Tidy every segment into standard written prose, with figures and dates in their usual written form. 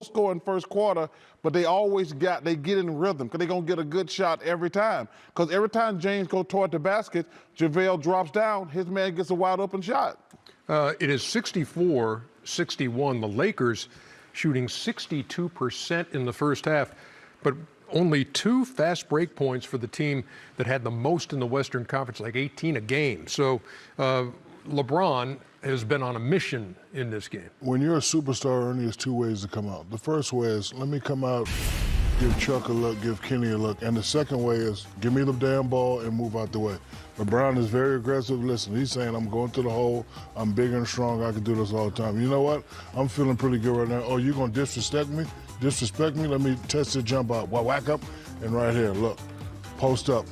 score in first quarter, but they get in rhythm because they're going to get a good shot every time. Because every time James goes toward the basket, JaVale drops down, his man gets a wide open shot. It is 64-61. The Lakers shooting 62% in the first half, but only 2 fast break points for the team that had the most in the Western Conference, like 18 a game. So LeBron has been on a mission in this game. When you're a superstar, Ernie, there's 2 ways to come out. The first way is, let me come out, give Chuck a look, give Kenny a look. And the second way is, give me the damn ball and move out the way. LeBron is very aggressive. Listen, he's saying, I'm going to the hole. I'm bigger and strong. I can do this all the time. You know what? I'm feeling pretty good right now. Oh, you going to disrespect me? Disrespect me? Let me test the jump out. Whack up. And right here, look, post up.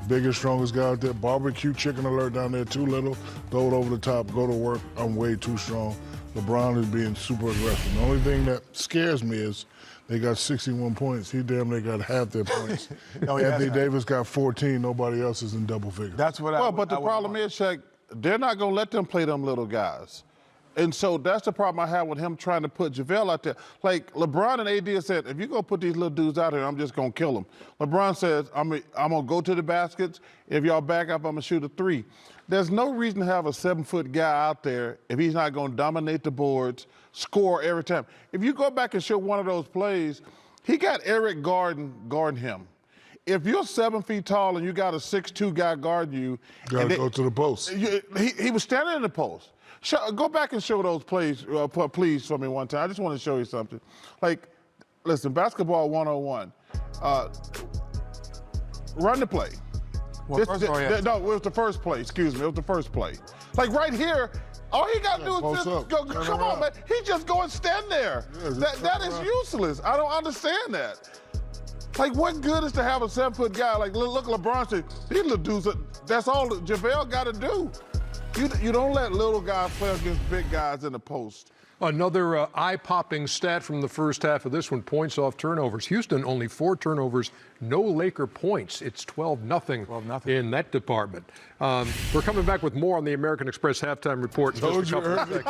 Biggest, strongest guy out there. Barbecue chicken alert down there, too little. Throw it over the top, go to work. I'm way too strong. LeBron is being super aggressive. The only thing that scares me is they got 61 points. He damn near got half their points. Anthony Davis got 14. Nobody else is in double figures. That's what but the problem is, Shaq, they're not going to let them play them little guys. And so that's the problem I have with him trying to put JaVale out there. Like LeBron and AD said, if you're going to put these little dudes out here, I'm just going to kill them. LeBron says, I'm going to go to the baskets. If y'all back up, I'm going to shoot a 3. There's no reason to have a 7-foot guy out there if he's not going to dominate the boards, score every time. If you go back and show one of those plays, he got Eric guarding him. If you're 7 feet tall and you got a 6'2" guy guarding you, you got to go to the post. He was standing in the post. Go back and show those plays, please, for me one time. I just want to show you something. Like, listen, basketball 101. Run the play. Well, no, it was the first play. Excuse me, it was the first play. Like right here, all he got to do is just go. Come on, man. He just go and stand there. That is useless. I don't understand that. Like, what good is to have a 7-foot guy? Like, look, LeBron said, these little dudes, that's all JaVale got to do. You don't let little guys play against big guys in the post. Another eye-popping stat from the first half of this one, points off turnovers. Houston, only 4 turnovers, no Laker points. It's 12-0 in that department. We're coming back with more on the American Express Halftime Report. Told you, Ernie.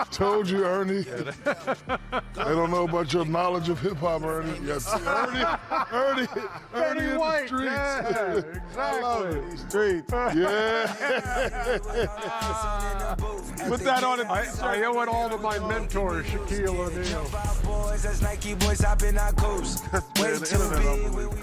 Told you, Ernie. I don't know about your knowledge of hip-hop, Ernie. Yes, Ernie in White. the streets. Yeah, exactly. Streets. Yeah. Put that on it. I owe it all to my mentor, Shaquille O'Neal. Boys, that's Nike boys hopping our coast. Way too big.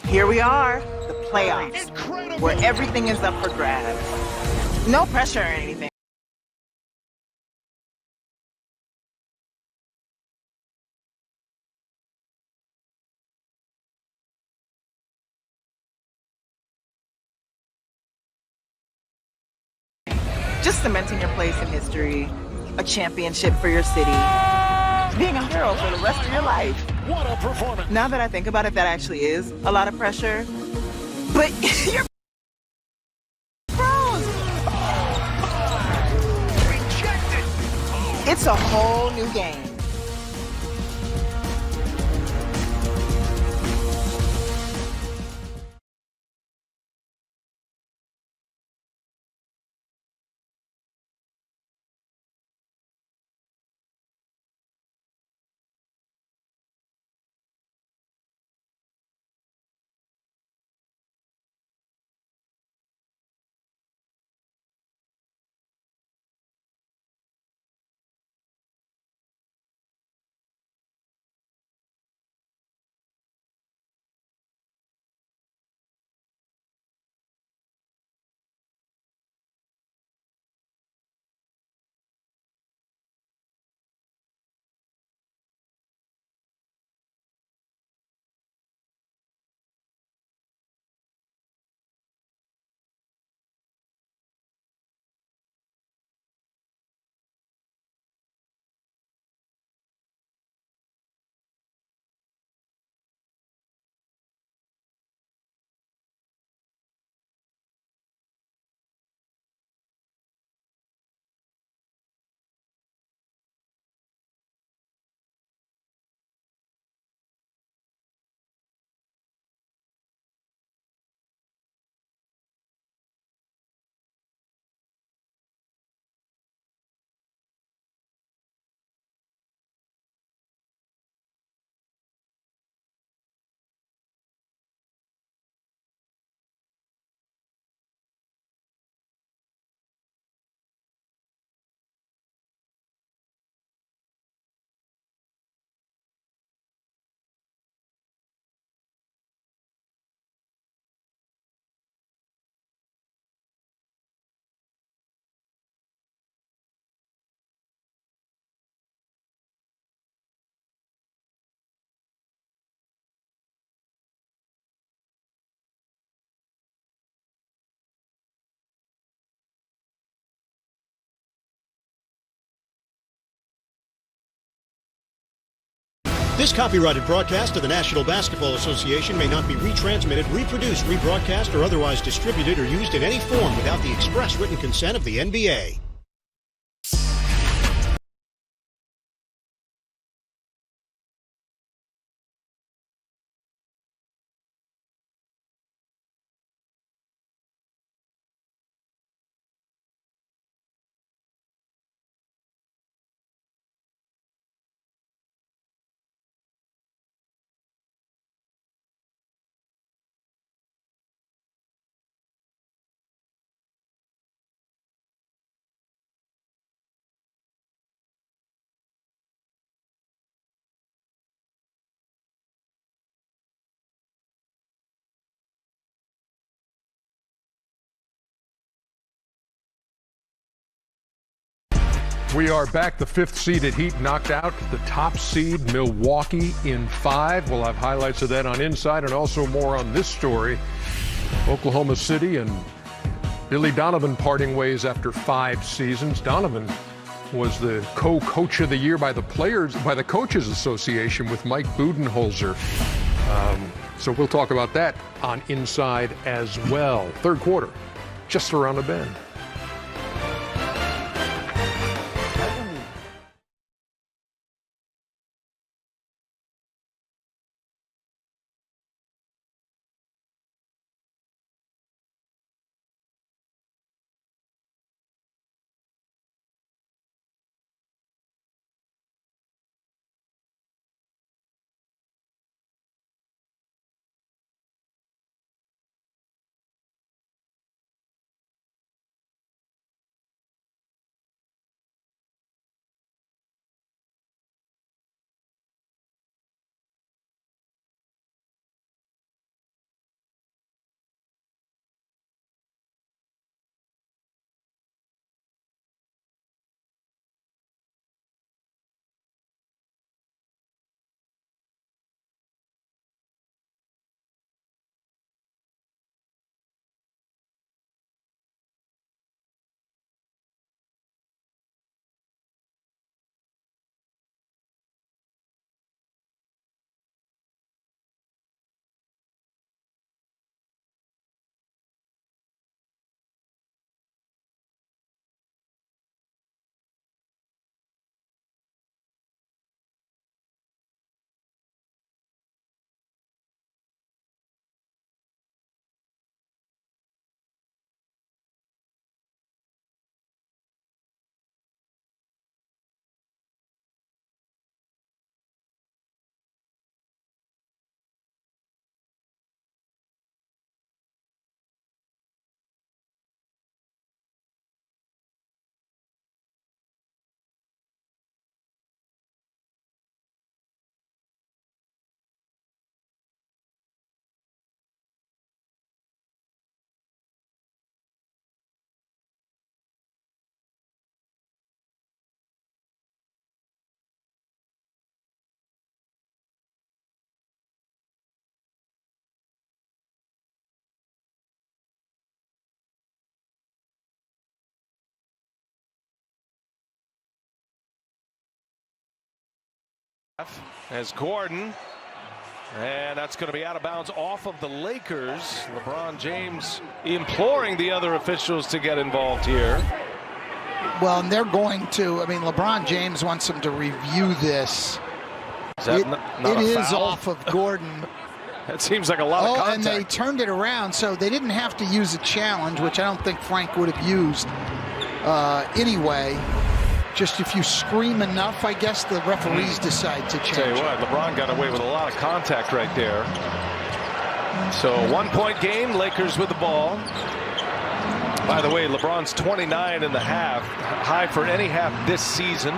Here we are, the playoffs, where everything is up for grabs. No pressure or anything. Just cementing your place in history, a championship for your city, being a hero for the rest of your life. What a performance. Now that I think about it, that actually is a lot of pressure. But you're pros. Rejected. It's a whole new game. This copyrighted broadcast of the National Basketball Association may not be retransmitted, reproduced, rebroadcast, or otherwise distributed or used in any form without the express written consent of the NBA. We are back. The fifth seeded Heat knocked out the top seed Milwaukee in 5. We'll have highlights of that on Inside and also more on this story. Oklahoma City and Billy Donovan parting ways after 5 seasons. Donovan was the co-coach of the year by the Coaches Association with Mike Budenholzer. So we'll talk about that on Inside as well. Third quarter, just around the bend. As Gordon, and that's going to be out of bounds off of the Lakers. LeBron James imploring the other officials to get involved here. Well, and they're going to. I mean, LeBron James wants them to review this. It is off of Gordon. That seems like a lot of contact. And they turned it around, so they didn't have to use a challenge, which I don't think Frank would have used anyway. Just if you scream enough, I guess the referees decide to change. Tell you what, LeBron got away with a lot of contact right there. So 1-point game, Lakers with the ball. By the way, LeBron's 29 in the half, high for any half this season,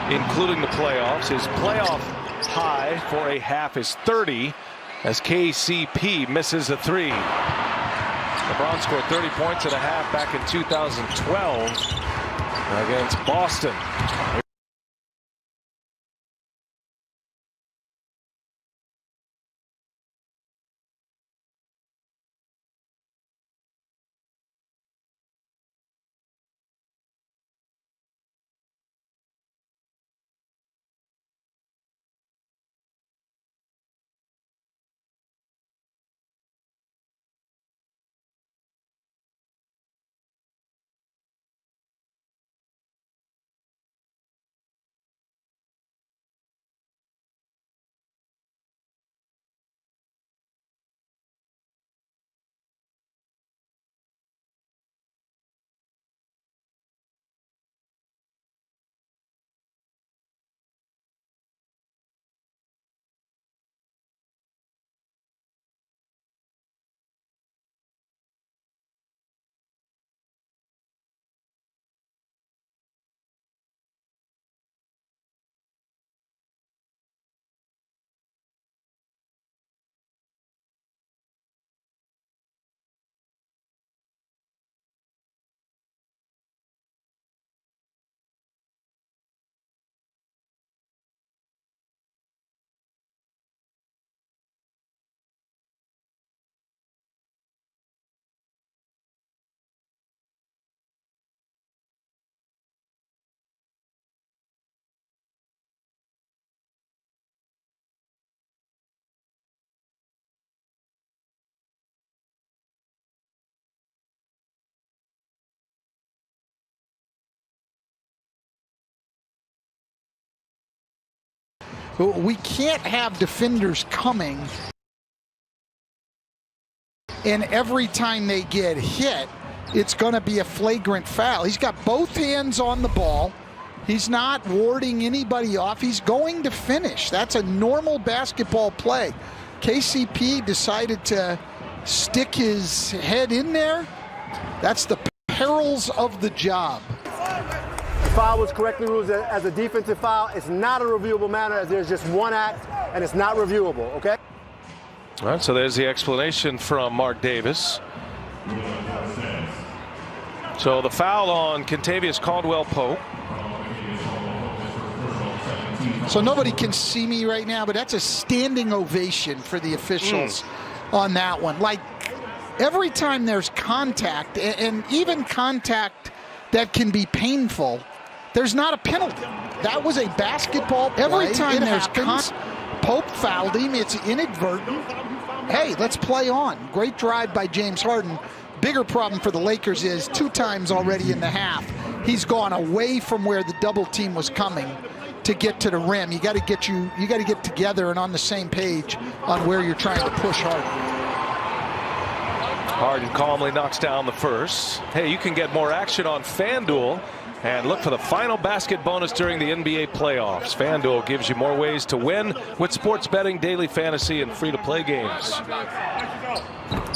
including the playoffs. His playoff high for a half is 30, as KCP misses a three. LeBron scored 30 points at a half back in 2012 against Boston. We can't have defenders coming, and every time they get hit, it's going to be a flagrant foul. He's got both hands on the ball. He's not warding anybody off. He's going to finish. That's a normal basketball play. KCP decided to stick his head in there. That's the perils of the job. The foul was correctly ruled as a defensive foul. It's not a reviewable matter, as there's just one act, and it's not reviewable, okay? All right, so there's the explanation from Mark Davis. So the foul on Kentavious Caldwell-Pope. So nobody can see me right now, but that's a standing ovation for the officials on that one. Like, every time there's contact, and even contact that can be painful, there's not a penalty. That was a basketball play. Every time there's Pope fouled him, it's inadvertent. Hey, let's play on. Great drive by James Harden. Bigger problem for the Lakers is 2 times already in the half, he's gone away from where the double team was coming to get to the rim. You got to get together and on the same page on where you're trying to push Harden. Harden calmly knocks down the first. Hey, you can get more action on FanDuel and look for the final basket bonus during the NBA playoffs. FanDuel gives you more ways to win with sports betting, daily fantasy, and free-to-play games.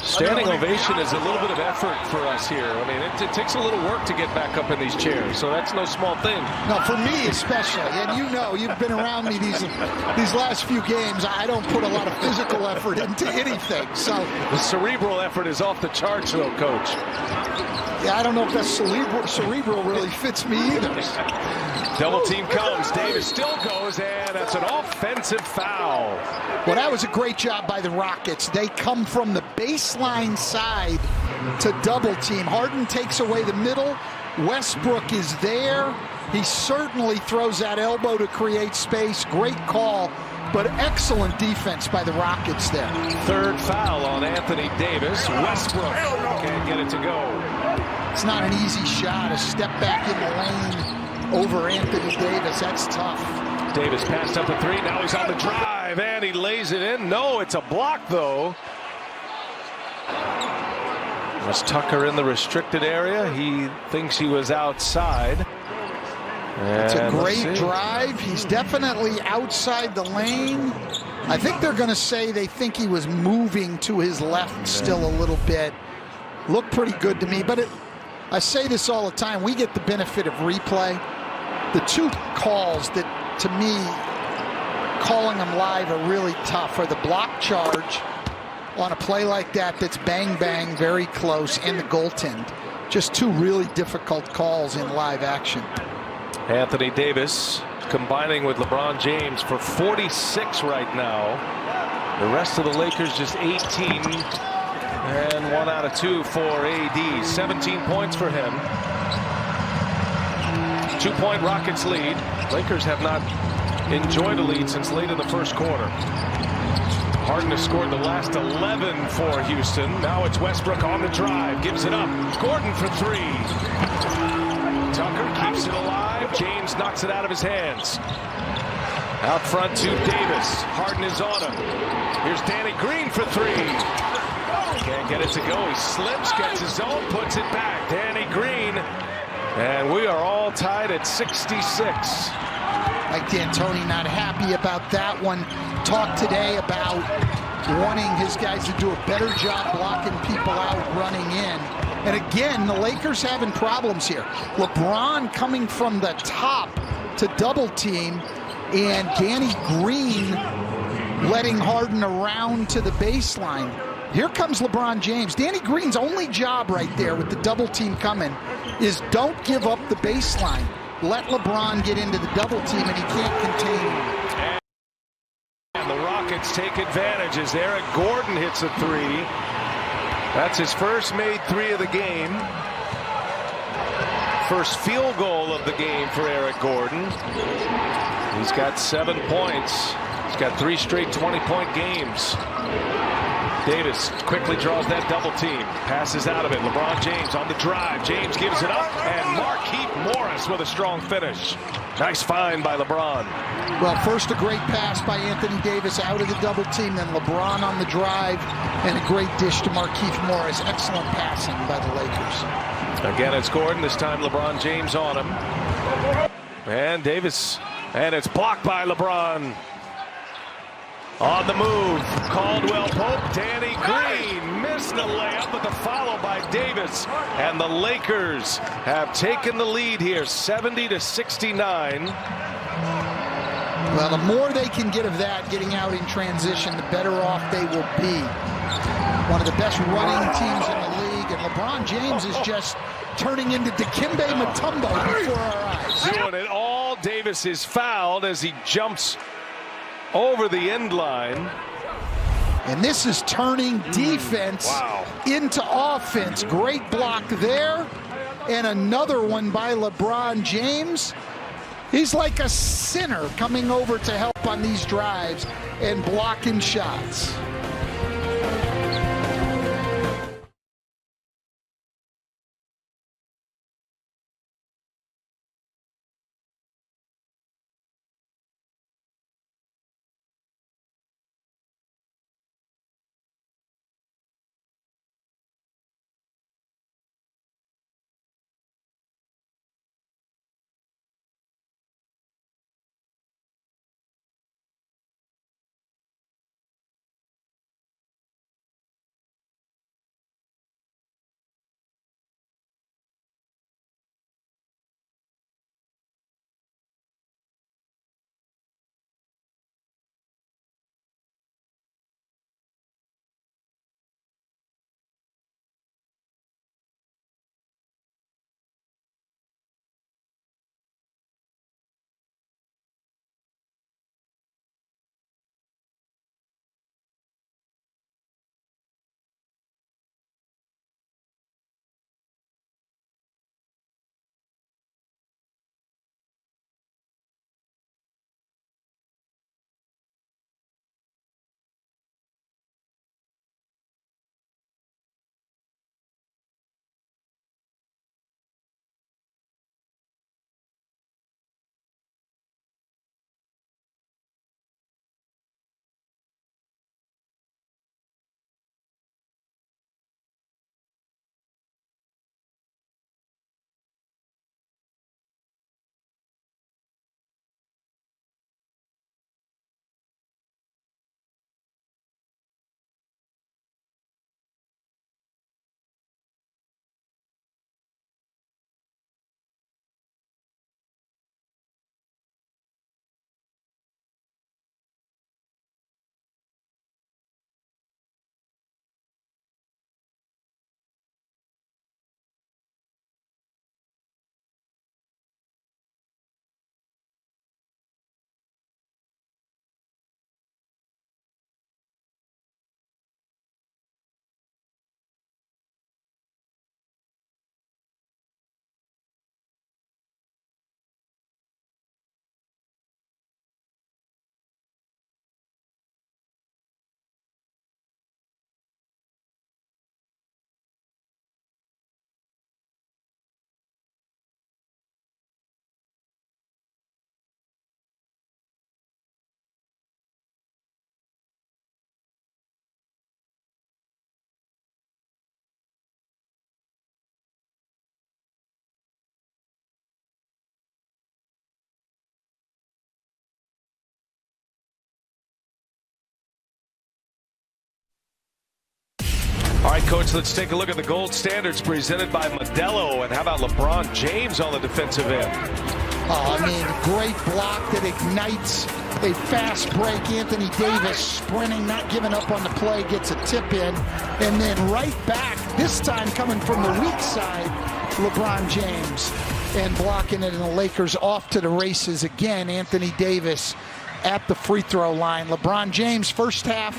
Standing ovation is a little bit of effort for us here. I mean, it takes a little work to get back up in these chairs, so that's no small thing. No, for me especially, and you know, you've been around me these last few games. I don't put a lot of physical effort into anything. So the cerebral effort is off the charts, though, Coach. Yeah, I don't know if that cerebral really fits me either. Double team comes. Davis still goes, and that's an offensive foul. Well, that was a great job by the Rockets. They come from the baseline side to double team. Harden takes away the middle. Westbrook is there. He certainly throws that elbow to create space. Great call, but excellent defense by the Rockets there. Third foul on Anthony Davis. Westbrook can't get it to go. It's not an easy shot. A step back in the lane over Anthony Davis. That's tough. Davis passed up a three. Now he's on the drive, and he lays it in. No, it's a block, though. Was Tucker in the restricted area? He thinks he was outside. It's a great drive. He's definitely outside the lane. I think they're going to say they think he was moving to his left still a little bit. Looked pretty good to me, but I say this all the time. We get the benefit of replay. The two calls that, to me, calling them live are really tough are the block charge on a play like that that's bang, bang, very close, and the goaltend. Just two really difficult calls in live action. Anthony Davis combining with LeBron James for 46 right now. The rest of the Lakers just 18. And 1 out of 2 for AD. 17 points for him. 2-point Rockets lead. Lakers have not enjoyed a lead since late in the first quarter. Harden has scored the last 11 for Houston. Now it's Westbrook on the drive. Gives it up. Gordon for 3. Tucker keeps it alive. James knocks it out of his hands. Out front to Davis. Harden is on him. Here's Danny Green for 3. Can't get it to go. He slips, gets his own, puts it back. Danny Green. And we are all tied at 66. Mike D'Antoni not happy about that one. Talked today about wanting his guys to do a better job blocking people out, running in. And again, the Lakers having problems here. LeBron coming from the top to double team, and Danny Green letting Harden around to the baseline. Here comes LeBron James. Danny Green's only job right there with the double team coming is don't give up the baseline. Let LeBron get into the double team, and he can't contain him. And the Rockets take advantage as Eric Gordon hits a 3. That's his first made 3 of the game. First field goal of the game for Eric Gordon. He's got 7 points. He's got 3 straight 20-point games. Davis quickly draws that double team. Passes out of it. LeBron James on the drive. James gives it up. And Markieff Morris with a strong finish. Nice find by LeBron. Well, first a great pass by Anthony Davis out of the double team. Then LeBron on the drive. And a great dish to Markieff Morris. Excellent passing by the Lakers. Again, it's Gordon. This time LeBron James on him. And Davis. And it's blocked by LeBron. On the move, Caldwell Pope, Danny Green missed the layup, but the follow by Davis. And the Lakers have taken the lead here, 70-69. Well, the more they can get of that, getting out in transition, the better off they will be. One of the best running teams in the league, and LeBron James is just turning into Dikembe Mutombo before our eyes. Doing it all. Davis is fouled as he jumps over the end line. And this is turning defense into offense. Great block there. And another one by LeBron James. He's like a sinner coming over to help on these drives and blocking shots. right, Coach, let's take a look at the gold standards presented by Modelo. And how about LeBron James on the defensive end? Oh, I mean, great block that ignites a fast break. Anthony Davis sprinting, not giving up on the play, gets a tip in. And then right back, this time coming from the weak side, LeBron James. And blocking it, and the Lakers off to the races again. Anthony Davis at the free throw line. LeBron James, first half,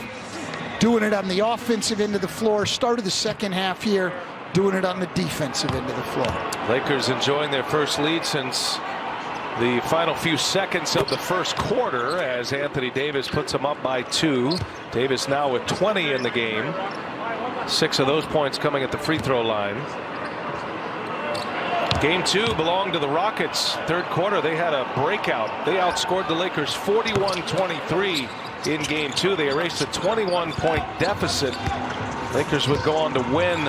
doing it on the offensive end of the floor. Started the second half here, doing it on the defensive end of the floor. Lakers enjoying their first lead since the final few seconds of the first quarter as Anthony Davis puts them up by 2. Davis now with 20 in the game. 6 of those points coming at the free throw line. Game 2 belonged to the Rockets. Third quarter, they had a breakout. They outscored the Lakers 41-23 in Game 2. They erased a 21-point deficit. Lakers would go on to win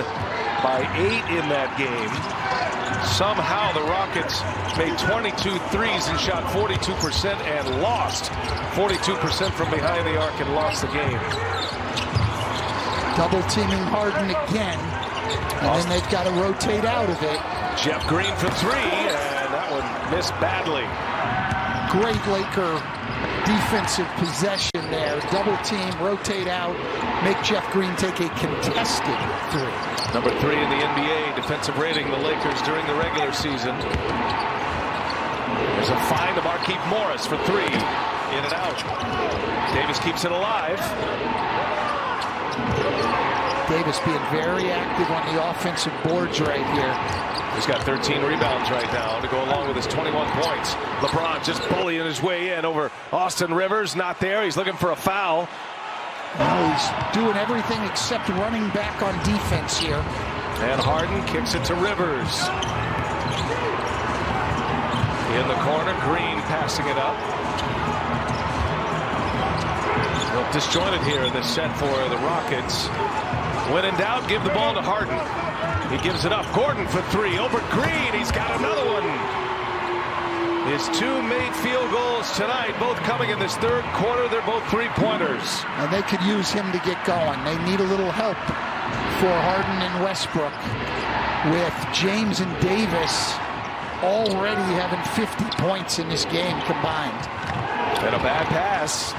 by 8 in that game. Somehow the Rockets made 22 threes and shot 42% and lost 42% from behind the arc and lost the game. Double teaming Harden again, and then they've got to rotate out of it. Jeff Green for 3, and that one missed badly. Great Laker defensive possession there. Double team, rotate out, make Jeff Green take a contested 3. Number 3 in the NBA defensive rating, the Lakers during the regular season. There's a find of Markieff Morris for 3. In and out. Davis keeps it alive. Davis being very active on the offensive boards right here. He's got 13 rebounds right now to go along with his 21 points. LeBron just bullying his way in over Austin Rivers. Not there. He's looking for a foul. Well, he's doing everything except running back on defense here. And Harden kicks it to Rivers. In the corner, Green passing it up. Well, disjointed here in this set for the Rockets. When in doubt, give the ball to Harden. He gives it up. Gordon for 3 over Green. He's got another one. His 2 made field goals tonight, both coming in this third quarter. They're both 3-pointers. And they could use him to get going. They need a little help for Harden and Westbrook, with James and Davis already having 50 points in this game combined. And a bad pass.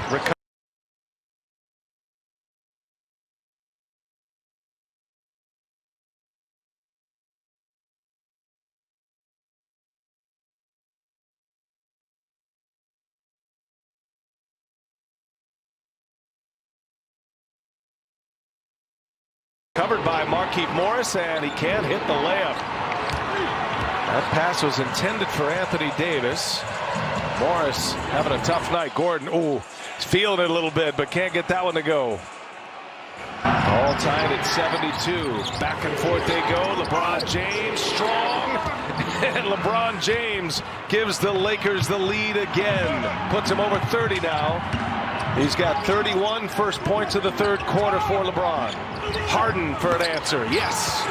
Covered by Markieff Morris, and he can't hit the layup. That pass was intended for Anthony Davis. Morris having a tough night. Gordon, he's feeling it a little bit, but can't get that one to go. All tied at 72. Back and forth they go. LeBron James strong. And LeBron James gives the Lakers the lead again. Puts him over 30 now. He's got 31 first points of the third quarter for LeBron. Harden for an answer. Yes.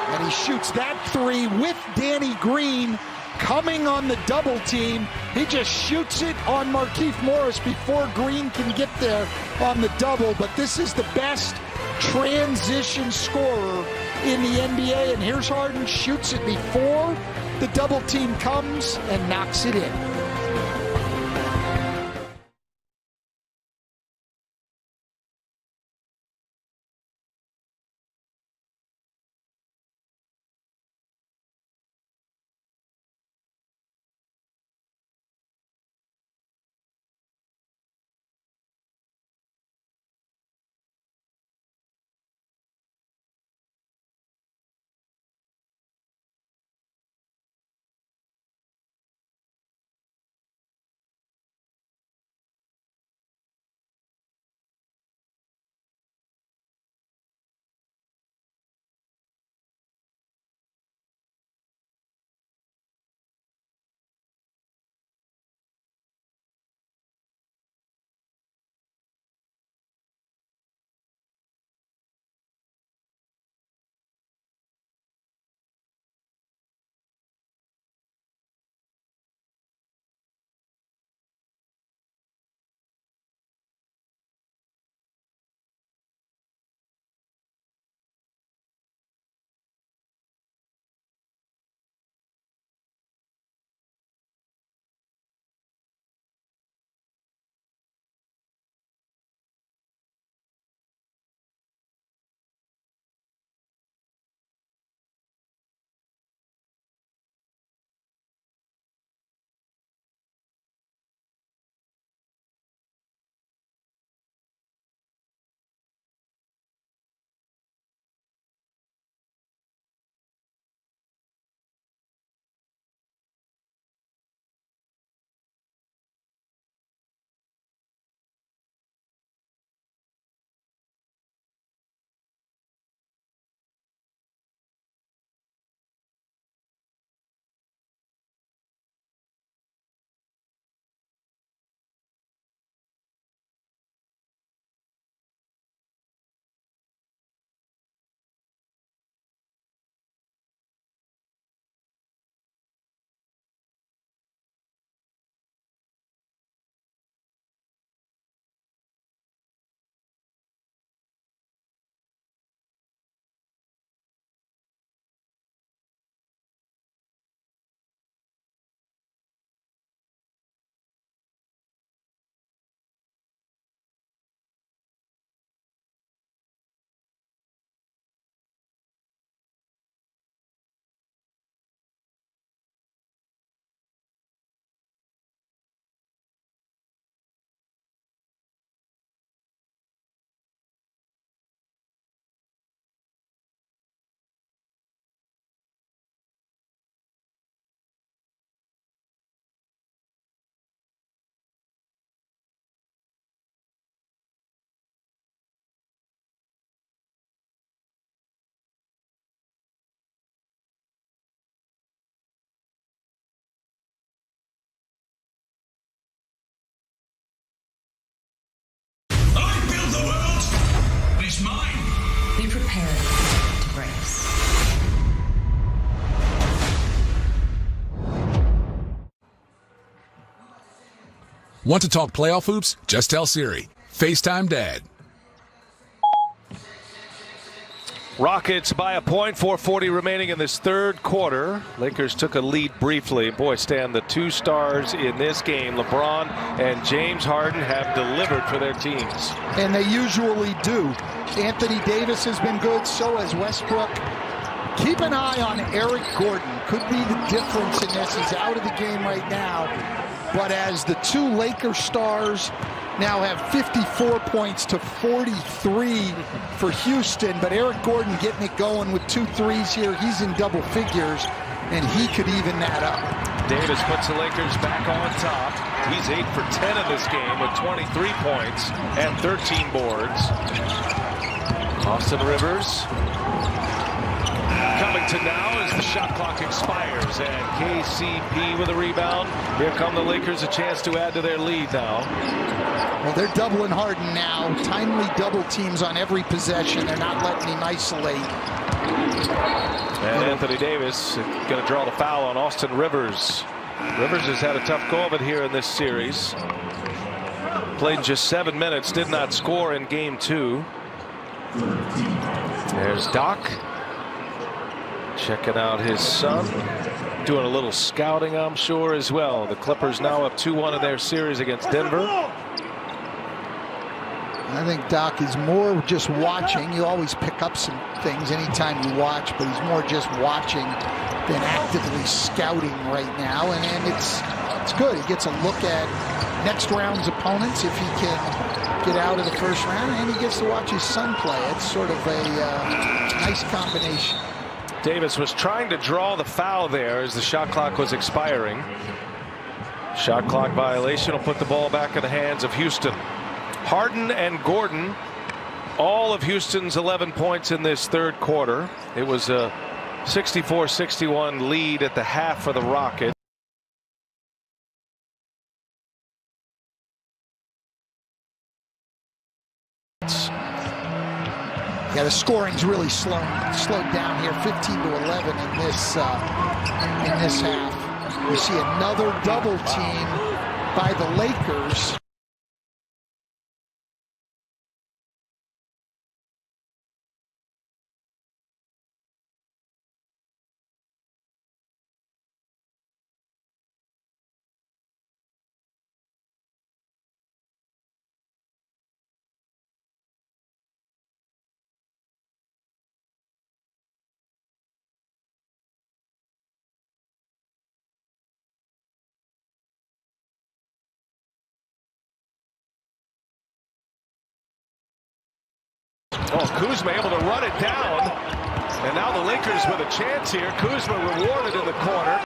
And he shoots that 3 with Danny Green coming on the double team. He just shoots it on Markieff Morris before Green can get there on the double. But this is the best transition scorer in the NBA. And here's Harden, shoots it before the double team comes and knocks it in. Want to talk playoff hoops? Just tell Siri. FaceTime Dad. Rockets by a point, 4:40 remaining in this third quarter. Lakers took a lead briefly. Boy, Stan, the two stars in this game, LeBron and James Harden, have delivered for their teams. And they usually do. Anthony Davis has been good, so has Westbrook. Keep an eye on Eric Gordon. Could be the difference in this. He's out of the game right now. But as the two Lakers stars now have 54 points to 43 for Houston, but Eric Gordon getting it going with 2 threes here. He's in double figures, and he could even that up. Davis puts the Lakers back on top. He's 8 for 10 in this game with 23 points and 13 boards. Austin Rivers coming to now as the shot clock expires, and KCP with a rebound. Here come the Lakers, a chance to add to their lead now. Well, they're doubling Harden now. Timely double teams on every possession. They're not letting him isolate. And Anthony Davis going to draw the foul on Austin Rivers. Rivers has had a tough go of it here in this series. Played just 7 minutes, did not score in game 2. There's Doc checking out his son, doing a little scouting, I'm sure, as well. The Clippers now up 2-1 in their series against Denver. I think Doc is more just watching. You always pick up some things anytime you watch, but he's more just watching than actively scouting right now. And it's good. He gets a look at next round's opponents if he can get out of the first round, and he gets to watch his son play. It's sort of a nice combination. Davis was trying to draw the foul there as the shot clock was expiring. Shot clock violation will put the ball back in the hands of Houston. Harden and Gordon, all of Houston's 11 points in this third quarter. It was a 64-61 lead at the half for the Rockets. Yeah, the scoring's really slowed down here, 15-11 in this half. We see another double team by the Lakers. Oh, Kuzma able to run it down. And now the Lakers with a chance here. Kuzma rewarded in the corner.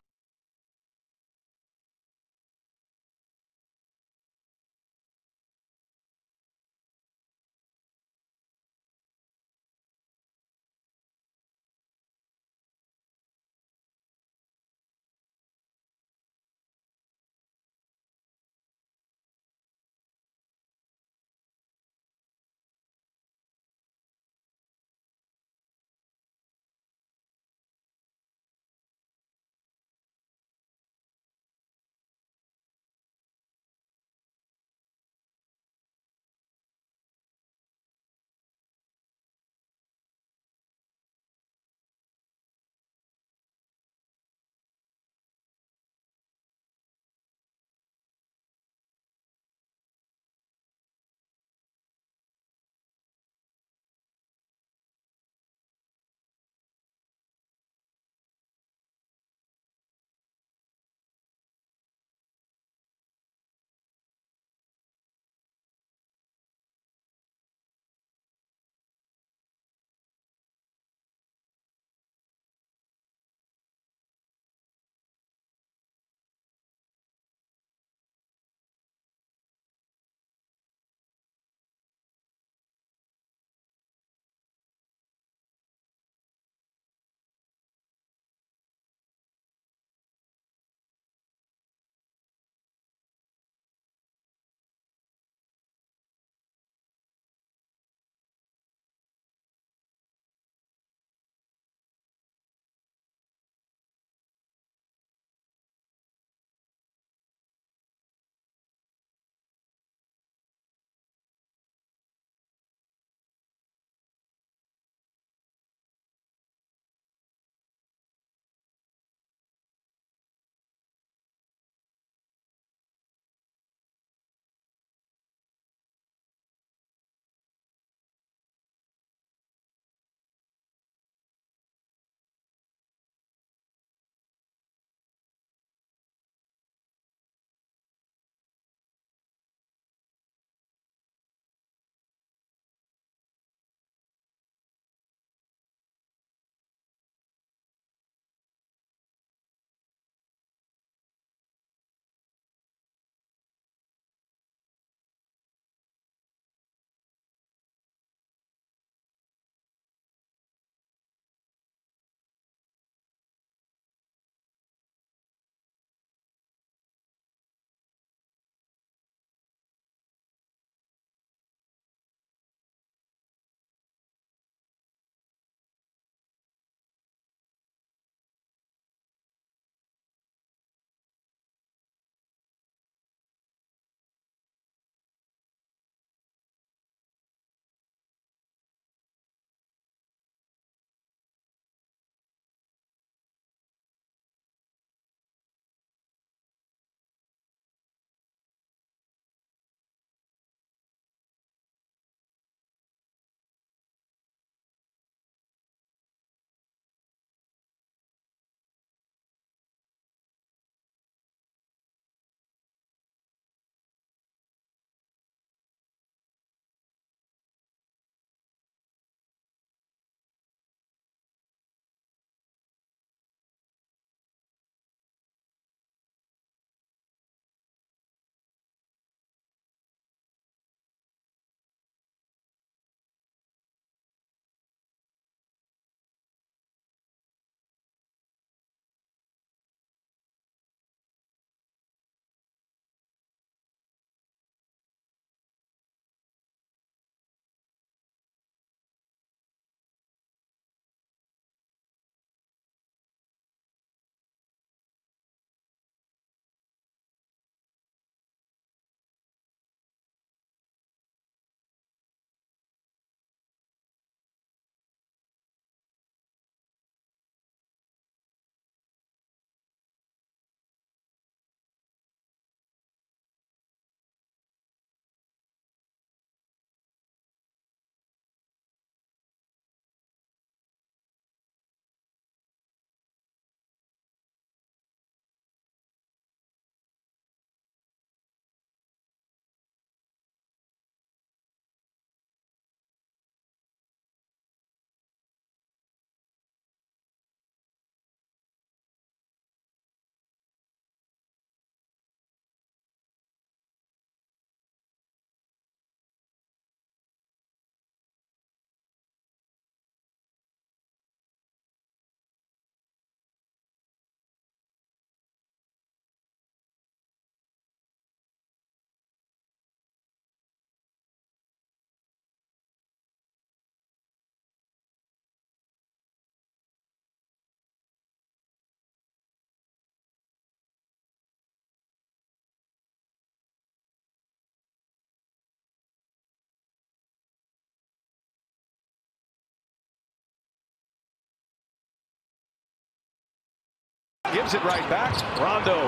Gives it right back. Rondo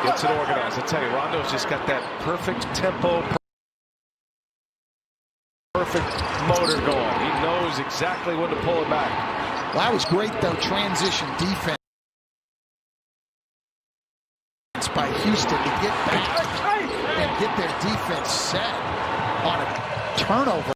gets it organized. I tell you, Rondo's just got that perfect tempo, perfect motor going. He knows exactly when to pull it back. Well, that was great, though, transition defense by Houston to get back and get their defense set on a turnover.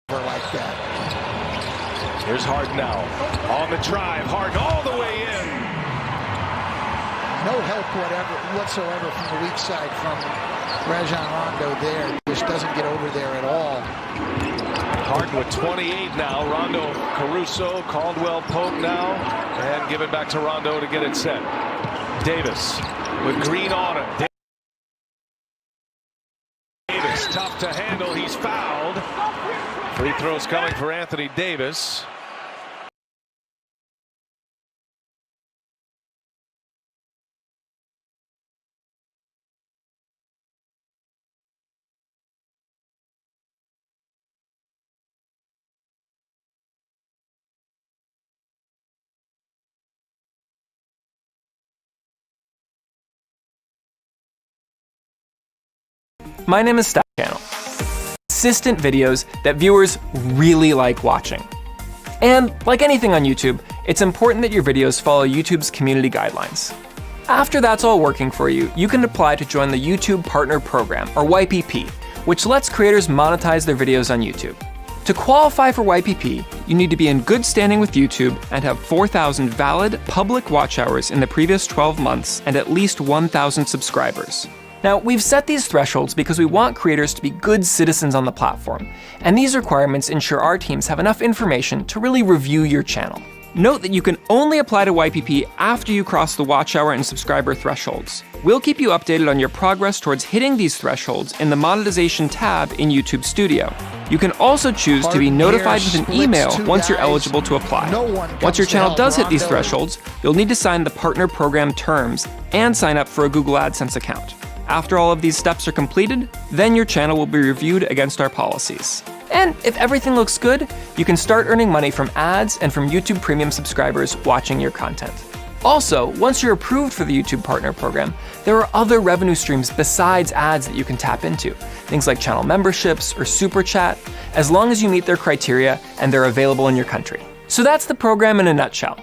Like that. Here's Harden now on the drive. Harden all the way in. No help whatsoever from the weak side from Rajon Rondo there. Just doesn't get over there at all. Harden with 28 now. Rondo, Caruso, Caldwell Pope now. And give it back to Rondo to get it set. Davis with Green on it. Davis tough to handle. He's fouled. Free throws coming for Anthony Davis. My name is Stack Channel. Consistent videos that viewers really like watching. And like anything on YouTube, it's important that your videos follow YouTube's community guidelines. After that's all working for you, you can apply to join the YouTube Partner Program, or YPP, which lets creators monetize their videos on YouTube. To qualify for YPP, you need to be in good standing with YouTube and have 4,000 valid public watch hours in the previous 12 months and at least 1,000 subscribers. Now, we've set these thresholds because we want creators to be good citizens on the platform, and these requirements ensure our teams have enough information to really review your channel. Note that you can only apply to YPP after you cross the watch hour and subscriber thresholds. We'll keep you updated on your progress towards hitting these thresholds in the monetization tab in YouTube Studio. You can also choose to be notified with an email once you're eligible to apply. Once your channel does hit these thresholds, you'll need to sign the Partner Program terms and sign up for a Google AdSense account. After all of these steps are completed, then your channel will be reviewed against our policies. And if everything looks good, you can start earning money from ads and from YouTube Premium subscribers watching your content. Also, once you're approved for the YouTube Partner Program, there are other revenue streams besides ads that you can tap into. Things like channel memberships or Super Chat, as long as you meet their criteria and they're available in your country. So that's the program in a nutshell.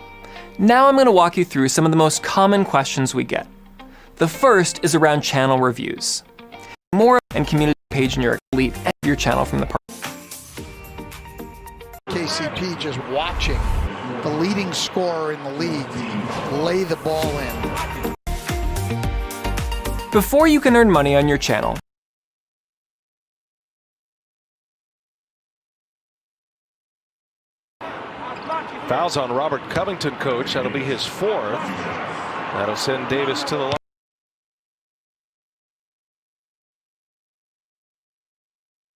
Now I'm going to walk you through some of the most common questions we get. The first is around channel reviews. More and community page in your elite and your channel from the partner. KCP just watching the leading scorer in the league lay the ball in. Before you can earn money on your channel, Fouls on Robert Covington, coach. That'll be his fourth. That'll send Davis to the line.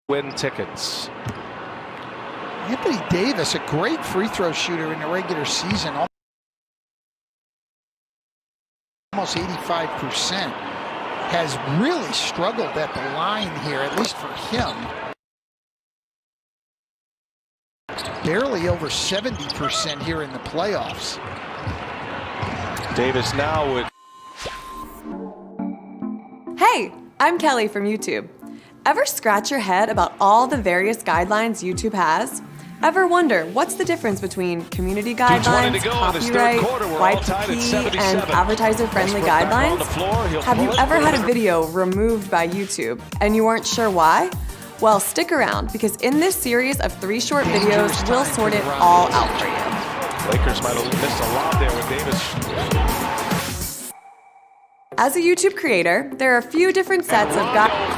Win tickets. Anthony Davis, a great free throw shooter in the regular season, almost 85%, has really struggled at the line here, at least for him. Barely over 70% here in the playoffs. Davis now with... Hey, I'm Kelly from YouTube. Ever scratch your head about all the various guidelines YouTube has? Ever wonder what's the difference between community guidelines, copyright, YPP, and advertiser-friendly guidelines? Have you ever had a video removed by YouTube and you weren't sure why? Well, stick around, because in this series of 3 short videos, we'll sort it all out for you. Lakers might have missed a lot there with Davis. As a YouTube creator, there are a few different sets of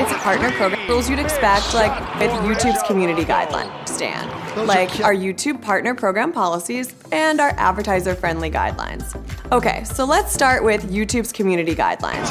It's a partner program rules you'd expect, like with YouTube's community guidelines stand, like our YouTube partner program policies and our advertiser-friendly guidelines. Okay, so let's start with YouTube's community guidelines.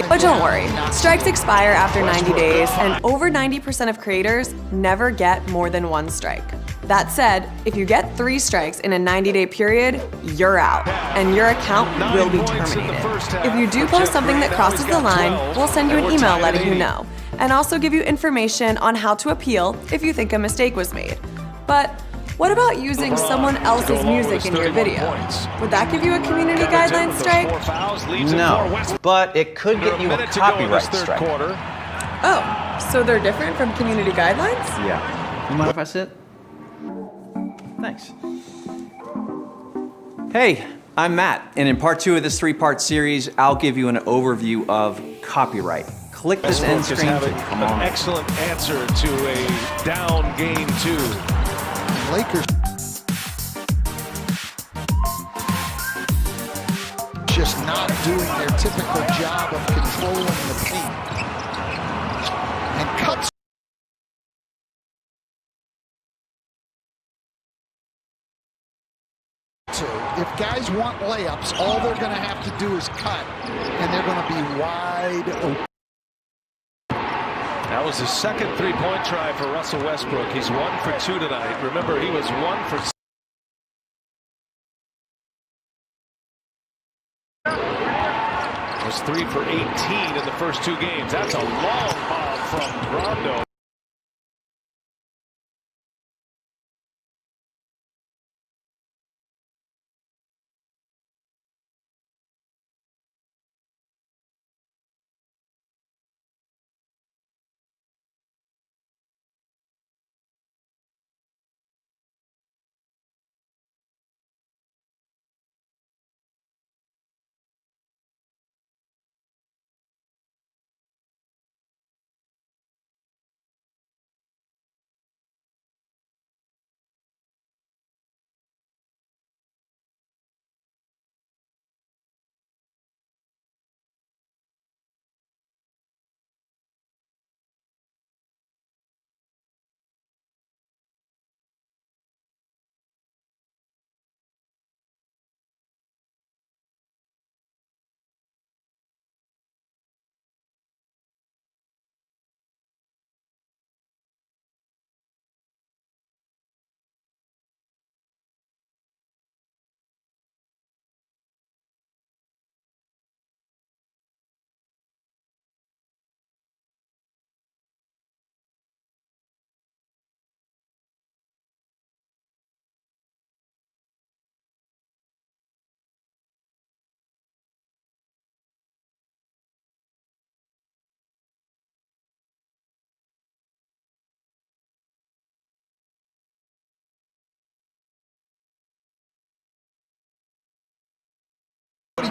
But don't worry, strikes expire after 90 days, and over 90% of creators never get more than 1 strike. That said, if you get 3 strikes in a 90-day period, you're out, and your account will be terminated. If you do post something that crosses the line, we'll send you an email letting you know, and also give you information on how to appeal if you think a mistake was made. But what about using someone else's music in your video? Would that give you a community guidelines strike? No, but it could get you a copyright strike. Oh, so they're different from community guidelines? Yeah. You mind if I sit? Thanks. Hey, I'm Matt, and in part 2 of this 3-part series, I'll give you an overview of copyright. Click this end screen to come on. An excellent answer to a down game 2. Lakers just not doing their typical job of controlling the paint. And cuts. If guys want layups, all they're going to have to do is cut, and they're going to be wide open. That was his second 3-point try for Russell Westbrook. He's 1 for 2 tonight. Remember, he was 1 for 6. Was 3 for 18 in the first 2 games. That's a long ball from Rondo.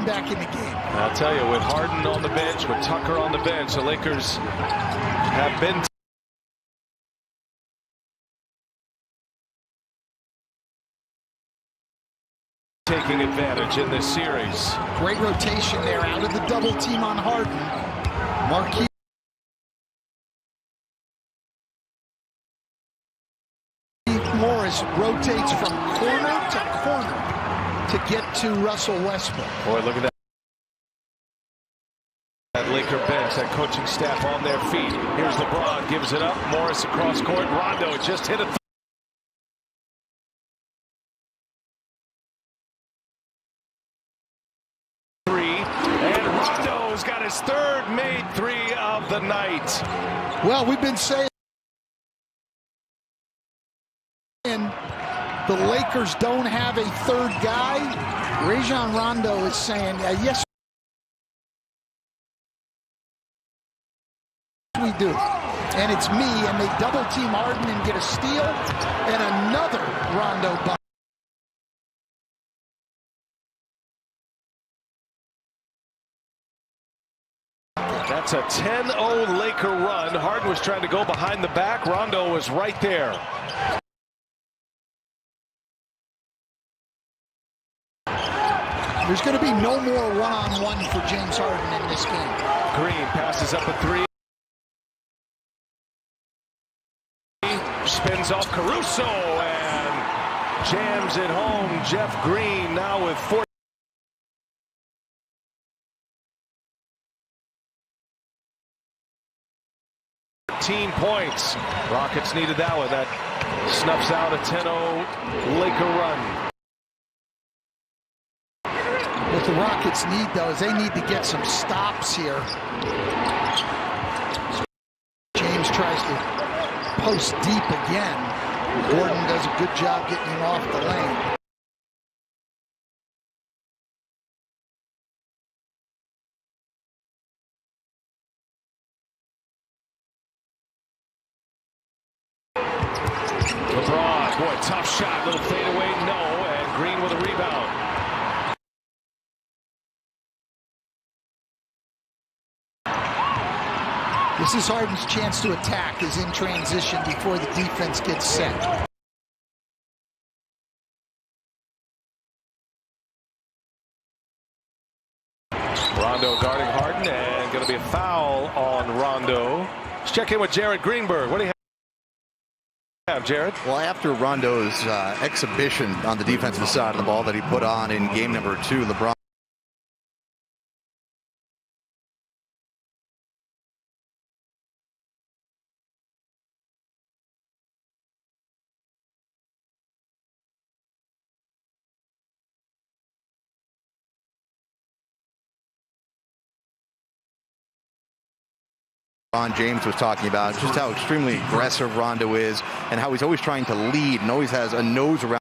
Back in the game. I'll tell you, with Harden on the bench, with Tucker on the bench, the Lakers have been taking advantage in this series. Great rotation there out of the double team on Harden. Marquise Morris rotates from corner to corner to get to Russell Westbrook. Boy, look at that Laker bench, that coaching staff on their feet. Here's LeBron, gives it up. Morris across court. Rondo just hit a three. And Rondo's got his 3rd made 3 of the night. Well, we've been saying the Lakers don't have a 3rd guy. Rajon Rondo is saying, yes, we do. And it's me, and they double team Harden and get a steal, and another Rondo bucket. That's a 10-0 Laker run. Harden was trying to go behind the back. Rondo was right there. There's going to be no more one-on-one for James Harden in this game. Green passes up a 3. Spins off Caruso and jams it home. Jeff Green now with 14 points. Rockets needed that one. That snuffs out a 10-0 Laker run. What the Rockets need, though, is they need to get some stops here. James tries to post deep again. Gordon does a good job getting him off the lane. LeBron, boy, tough shot, little fadeaway, no, and Green with a rebound. This is Harden's chance to attack, is in transition before the defense gets set. Rondo guarding Harden, and going to be a foul on Rondo. Let's check in with Jared Greenberg. What do you have, Jared? Well, after Rondo's exhibition on the defensive side of the ball that he put on in game number 2, LeBron James was talking about just how extremely aggressive Rondo is and how he's always trying to lead and always has a nose around.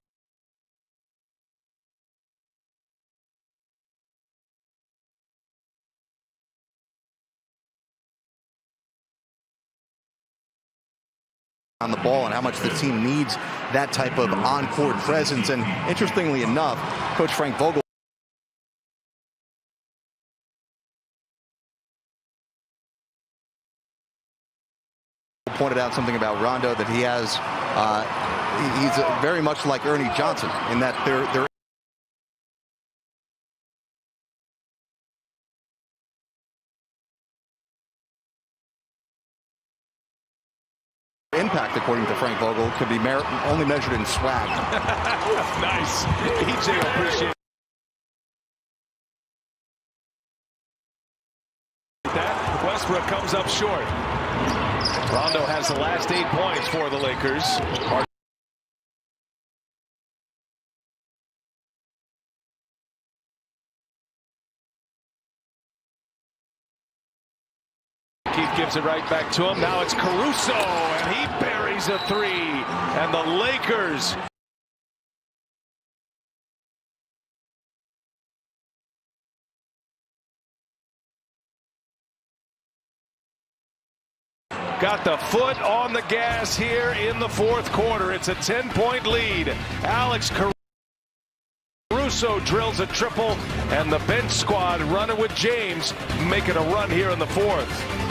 On the ball and how much the team needs that type of on-court presence. And interestingly enough, Coach Frank Vogel pointed out something about Rondo, that he has, he's very much like Ernie Johnson in that they're impact, according to Frank Vogel, could be only measured in swag. Nice. EJ will appreciate that. Westbrook comes up short. Rondo has the last 8 points for the Lakers. Keith gives it right back to him. Now it's Caruso, and he buries a 3. And the Lakers got the foot on the gas here in the fourth quarter. It's a 10-point lead. Alex Caruso drills a triple, and the bench squad running with James making a run here in the fourth.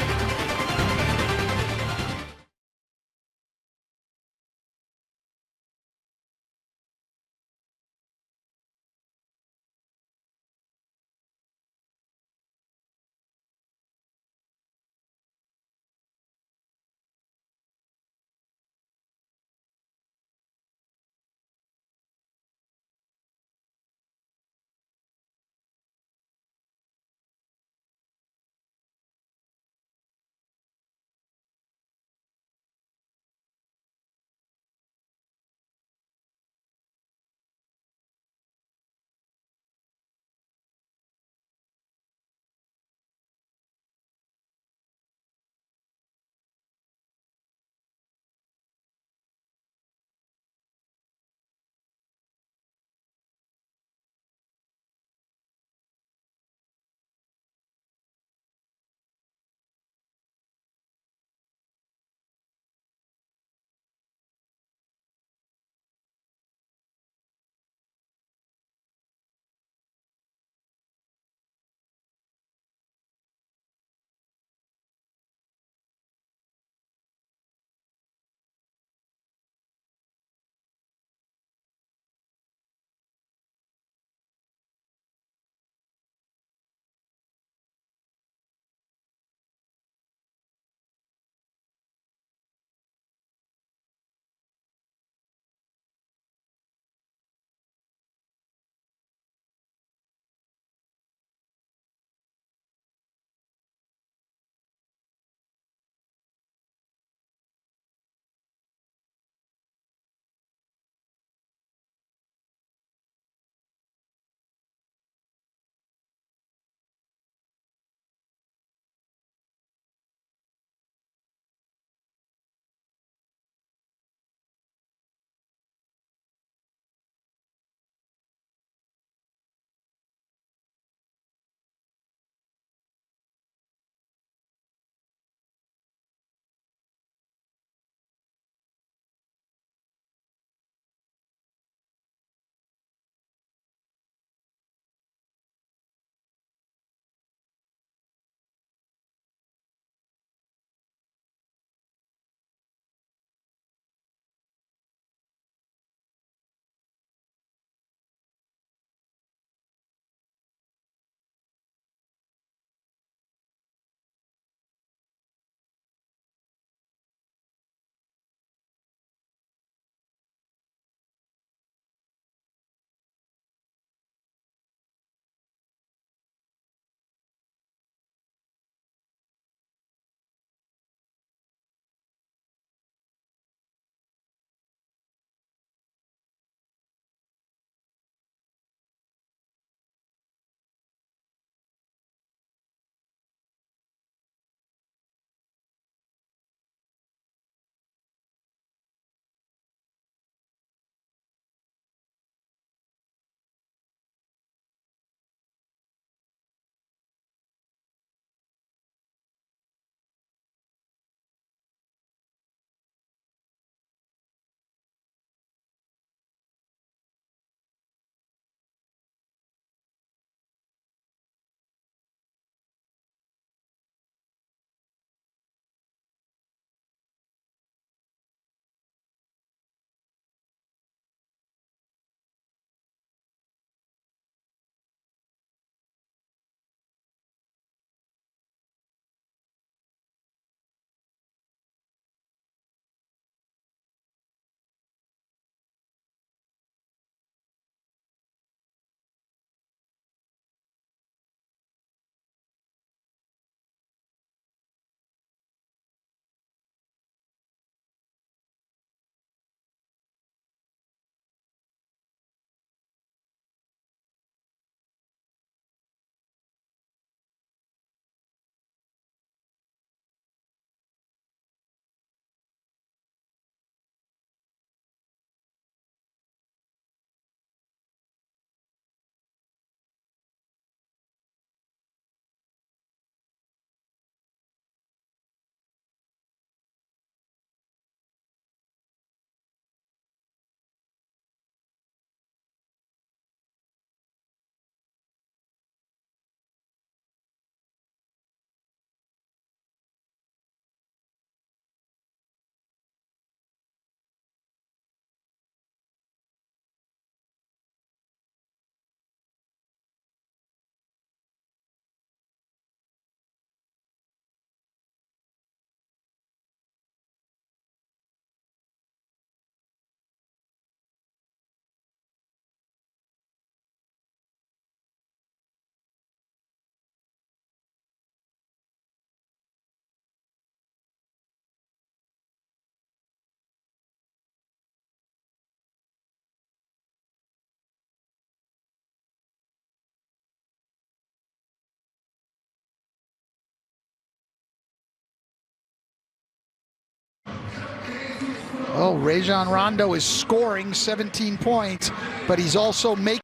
Oh, Rajon Rondo is scoring 17 points, but he's also making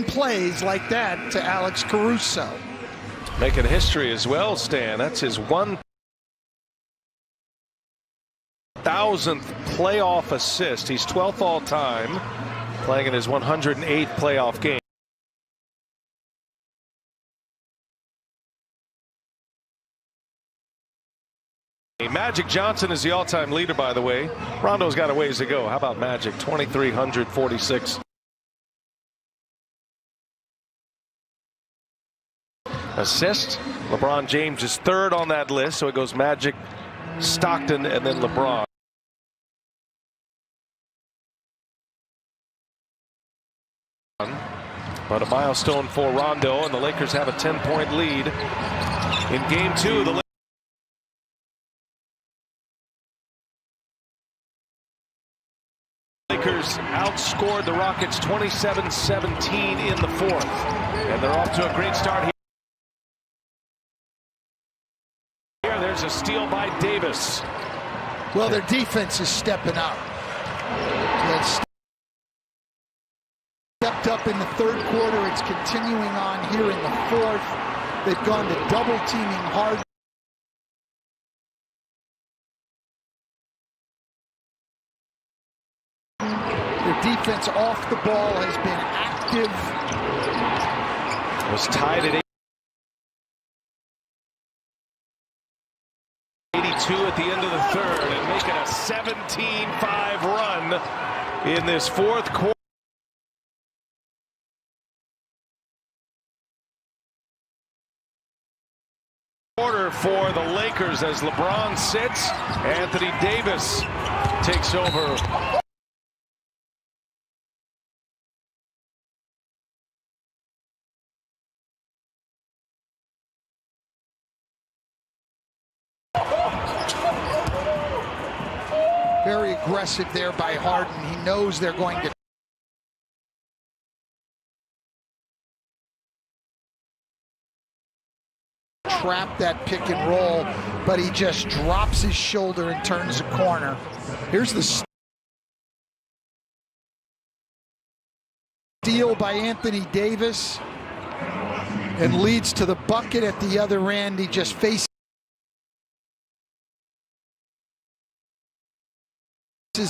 plays like that to Alex Caruso. Making history as well, Stan. That's his 1,000th playoff assist. He's 12th all time, playing in his 108th playoff game. Magic Johnson is the all-time leader, by the way. Rondo's got a ways to go. How about Magic? 2,346. Assist. LeBron James is third on that list, so it goes Magic, Stockton, and then LeBron. But a milestone for Rondo, and the Lakers have a 10-point lead in Game 2. The Lakers outscored the Rockets 27-17 in the fourth, and they're off to a great start here. There's a steal by Davis. Well, their defense is stepping up. It's stepped up in the third quarter. It's continuing on here in the fourth. They've gone to double teaming hard. Their defense off the ball has been active. It was tied at 82 at the end of the third, and making a 17-5 run in this fourth quarter. For the Lakers as LeBron sits, Anthony Davis takes over. Very aggressive there by Harden. He knows they're going to trap that pick and roll, but he just drops his shoulder and turns the corner. Here's the steal by Anthony Davis and leads to the bucket at the other end. He just faces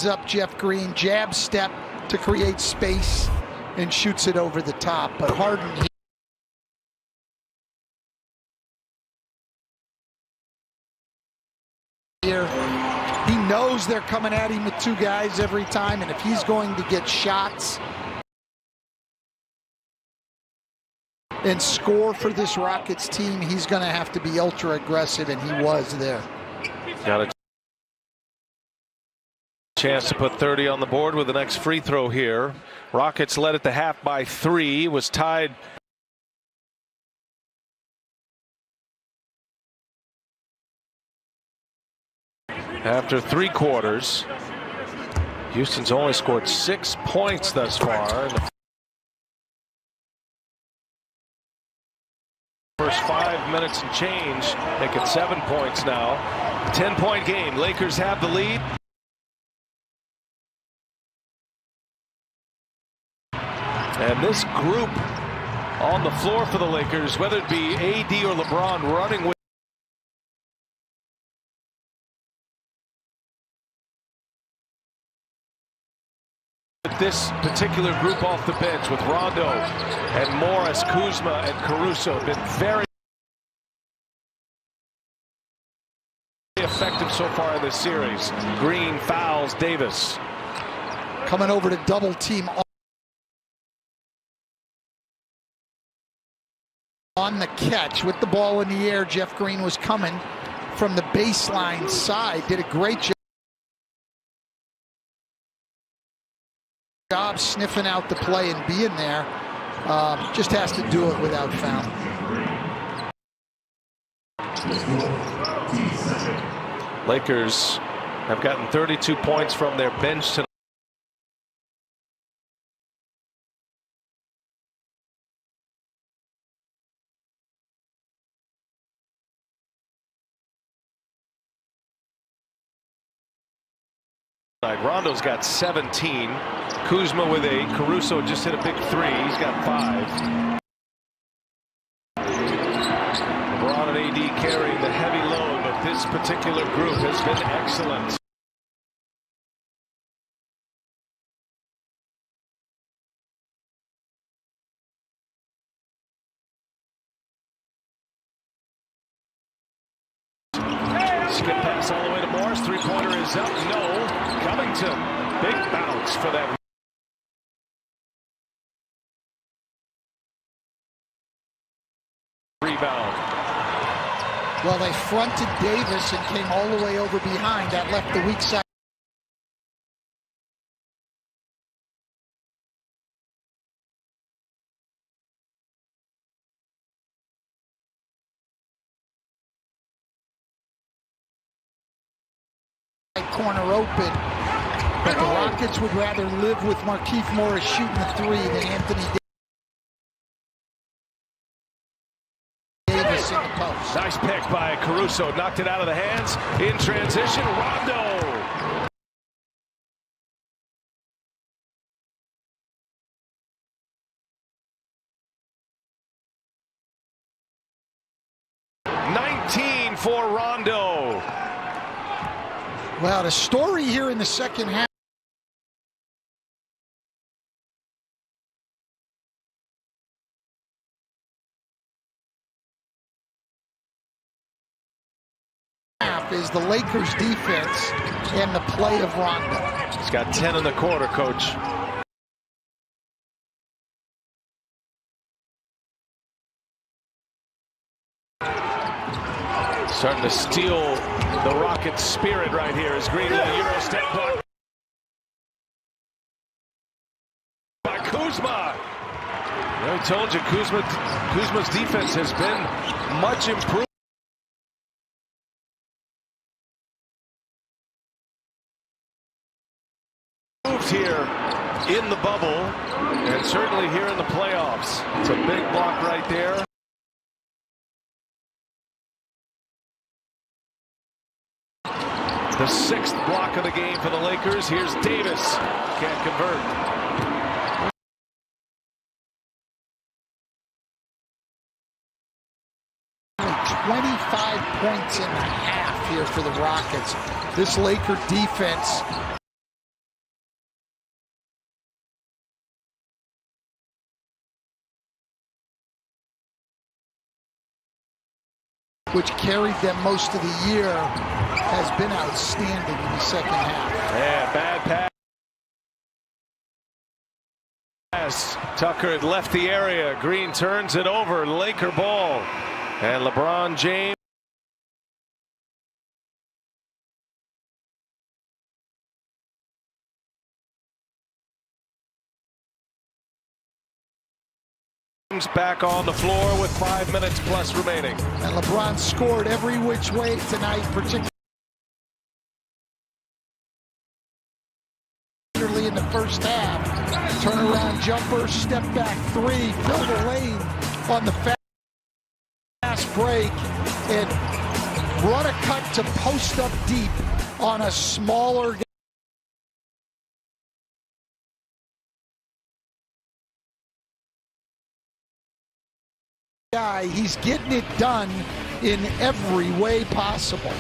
up Jeff Green, jab step to create space, and shoots it over the top. But Harden here, he knows they're coming at him with two guys every time, and if he's going to get shots and score for this Rockets team, he's going to have to be ultra aggressive, and he was there. Got a chance to put 30 on the board with the next free throw here. Rockets led at the half by 3, was tied after 3 quarters. Houston's only scored 6 points thus far in the first 5 minutes and change. Making 7 points now. 10-point game. Lakers have the lead. And this group on the floor for the Lakers, whether it be AD or LeBron, running with this particular group off the bench with Rondo and Morris, Kuzma, and Caruso, been very effective so far in this series. Green fouls Davis. Coming over to double team on the catch with the ball in the air. Jeff Green was coming from the baseline side, did a great job sniffing out the play and being there. Just has to do it without foul. Lakers have gotten 32 points from their bench tonight. Rondo's got 17. Kuzma with 8. Caruso just hit a big 3. He's got 5. LeBron and AD carrying the heavy load, but this particular group has been excellent. Skip pass all the way to Morris. Three-pointer is up. No. Covington. Big bounce for that. Rebound. Well, they fronted Davis and came all the way over behind. That left the weak side. Corner open, but the Rockets would rather live with Markieff Morris shooting the 3 than Anthony Davis in the post. Nice pick by Caruso, knocked it out of the hands in transition. Rondo. $19 for Rondo. Well, the story here in the second half is the Lakers' defense and the play of Rondo. He's got 10 in the quarter, Coach. Starting to steal the Rockets' spirit right here as Green in the Euro step block by Kuzma. I told you Kuzma's defense has been much improved. Here in the bubble and certainly here in the playoffs. It's a big block right there. The 6th block of the game for the Lakers. Here's Davis. Can't convert. Only 25 points in the half here for the Rockets. This Laker defense. Which carried them most of the year, has been outstanding in the second half. Yeah, bad pass. Tucker had left the area. Green turns it over. Laker ball. And LeBron James. Back on the floor with 5 minutes plus remaining. And LeBron scored every which way tonight, particularly in the first half. Turnaround jumper, step back 3, fill the lane on the fast break, and run a cut to post up deep on a smaller guy. He's getting it done in every way possible.